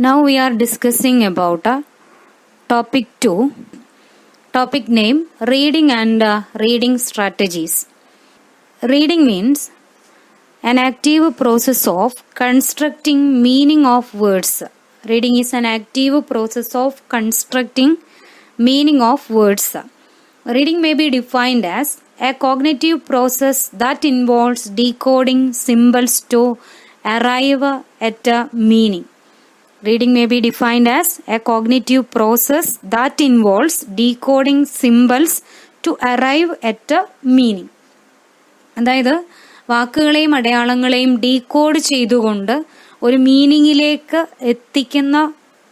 Now we are discussing about topic 2, topic name reading and reading strategies. Reading means an active process of constructing meaning of words. Reading is an active process of constructing meaning of words. Reading may be defined as a cognitive process that involves decoding symbols to arrive at a meaning. Reading may be defined as a cognitive process that involves decoding symbols to arrive at a meaning. അതായത് വാക്കുകളെയും അടയാളങ്ങളെയും decode ചെയ്തുകൊണ്ട് ഒരു മീനിങ്ങിലേക്ക് എത്തിക്കുന്ന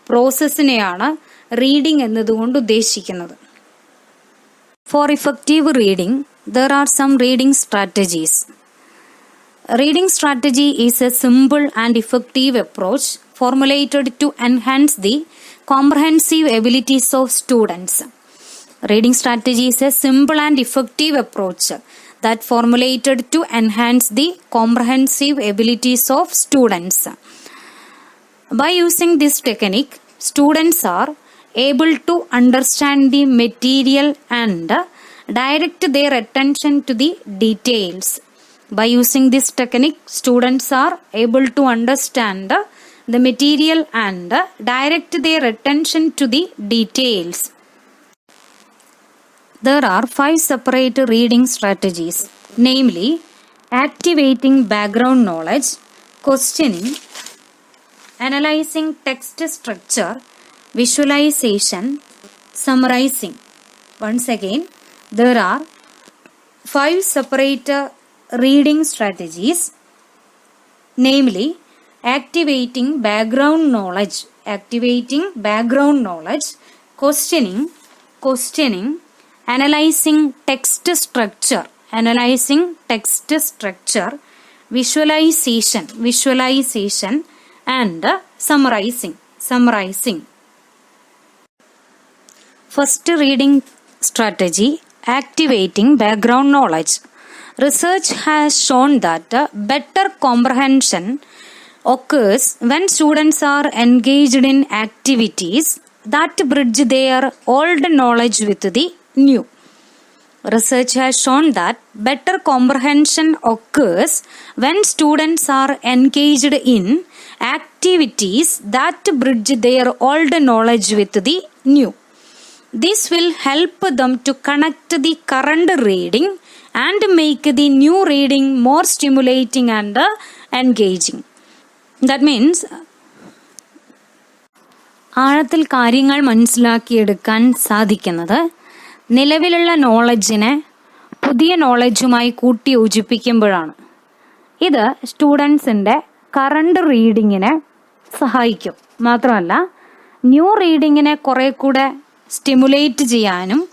പ്രോസസ്സിനെയാണ് reading എന്നതുകൊണ്ട് ഉദ്ദേശിക്കുന്നത്. For effective reading, there are some reading strategies. Reading strategy is a simple and effective approach formulated to enhance the comprehensive abilities of students. Reading strategy is a simple and effective approach that formulated to enhance the comprehensive abilities of students. By using this technique, students are able to understand the material and direct their attention to the details. By using this technique, students are able to understand the material and direct their attention to the details. There are 5 separate reading strategies, namely activating background knowledge, questioning, analyzing text structure, visualization, summarizing. Once again, there are 5 separate reading strategies, namely activating background knowledge, questioning, analyzing text structure, visualization and summarizing. First reading strategy, activating background knowledge. Research has shown that better comprehension occurs when students are engaged in activities that bridge their old knowledge with the new. Research has shown that better comprehension occurs when students are engaged in activities that bridge their old knowledge with the new. This will help them to connect the current reading and make the new reading more stimulating and engaging. That means ആഴത്തിൽ കാര്യങ്ങൾ മനസ്സിലാക്കിയെടുക്കാൻ സാധിക്കുന്നത് നിലവിലുള്ള നോളജിനെ പുതിയ നോളജുമായി കൂട്ടി യോജിപ്പിക്കുമ്പോഴാണ്. ഇത് സ്റ്റുഡൻസിൻ്റെ current റീഡിങ്ങിനെ സഹായിക്കും. മാത്രമല്ല new റീഡിങ്ങിനെ കുറെ കൂടെ സ്റ്റിമുലേറ്റ് ചെയ്യാനും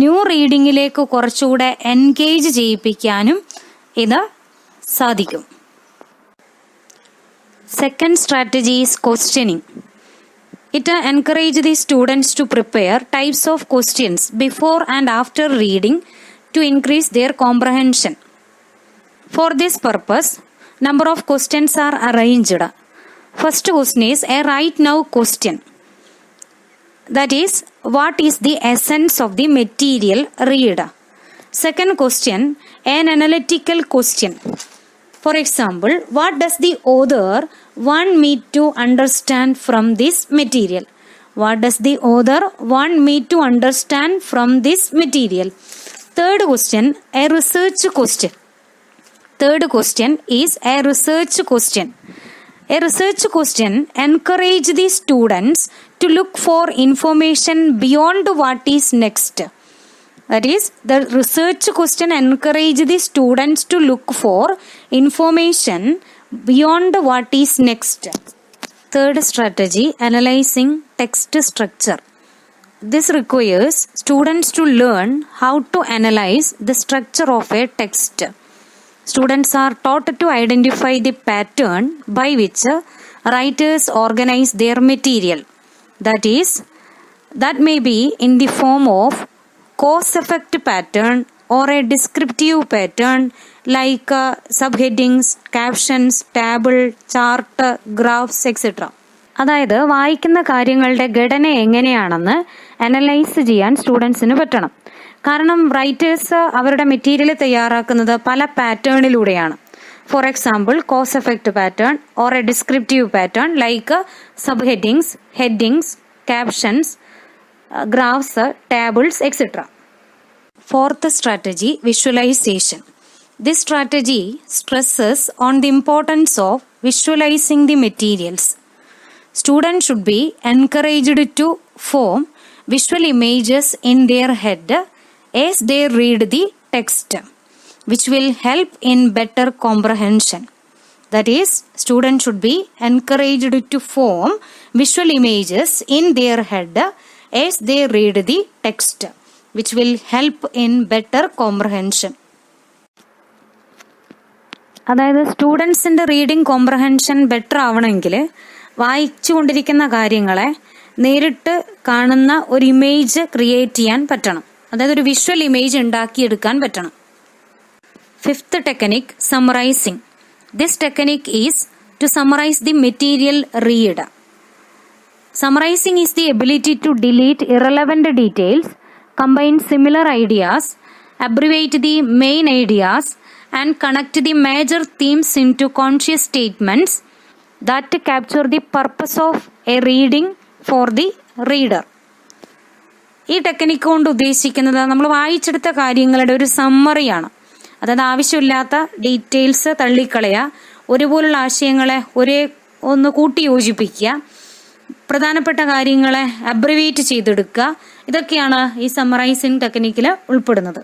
ന്യൂ റീഡിങ്ങിലേക്ക് കുറച്ചുകൂടെ എൻഗേജ് ചെയ്യിപ്പിക്കാനും ഇത് സാധിക്കും. Second strategy is questioning. It encourages the students to prepare types of questions before and after reading to increase their comprehension. For this purpose, number of questions are arranged. First question is a right now question. That is, what is the essence of the material read? Second question, an analytical question. For example, what does the author want me to understand from this material? What does the author want me to understand from this material? Third question, a research question. Third question is a research question. A research question encourages the students to look for information beyond what is next. That is, the research question encourages the students to look for information beyond what is next. Third strategy, analyzing text structure. This requires students to learn how to analyze the structure of a text. Students are taught to identify the pattern by which writers organize their material. That may be in the form of cause-effect pattern or a descriptive pattern like subheadings, captions, table, chart, graphs, etc. അതായത് വായിക്കുന്ന കാര്യങ്ങളുടെ ഘടന എങ്ങനെയാണെന്ന് analyse ചെയ്യാൻ സ്റ്റുഡൻസിന് പറ്റണം. കാരണം writers അവരുടെ മെറ്റീരിയൽ തയ്യാറാക്കുന്നത് പല പാറ്റേണിലൂടെയാണ്. For example, cause effect pattern or a descriptive pattern like sub headings, headings, captions, graphs, tables, etc. Fourth strategy, visualization. This strategy stresses on the importance of visualizing the materials. Students should be encouraged to form visual images in their head as they read the text, which will help in better comprehension. That is, students should be encouraged to form visual images in their head as they read the text, which will help in better comprehension. അതായത് സ്റ്റുഡൻസിൻ്റെ reading comprehension better ആവണമെങ്കിൽ വായിച്ചുകൊണ്ടിരിക്കുന്ന കാര്യങ്ങളെ നേരിട്ട് കാണുന്ന ഒരു image create ചെയ്യാൻ പറ്റണം. അതായത് ഒരു വിഷ്വൽ ഇമേജ് ഉണ്ടാക്കിയെടുക്കാൻ പറ്റണം. Fifth technique, summarising. This technique is to summarize the material read. Summarizing is the ability to delete irrelevant details, combine similar ideas, abbreviate the main ideas, and connect the major themes into conscious statements that capture the purpose of a reading for the reader. ഈ technique കൊണ്ട് ഉദ്ദേശിക്കുന്നത് നമ്മൾ വായിച്ചെടുത്ത കാര്യങ്ങളുടെ ഒരു സമ്മറിയാണ്. അതായത് ആവശ്യമില്ലാത്ത details തള്ളിക്കളയുക, ഒരുപോലുള്ള ആശയങ്ങളെ ഒന്ന് കൂട്ടി യോജിപ്പിക്കുക, പ്രധാനപ്പെട്ട കാര്യങ്ങളെ അബ്രിവേറ്റ് ചെയ്തെടുക്കുക. ഇതൊക്കെയാണ് ഈ സമ്മറൈസിംഗ് ടെക്നിക്കിൽ ഉൾപ്പെടുന്നത്.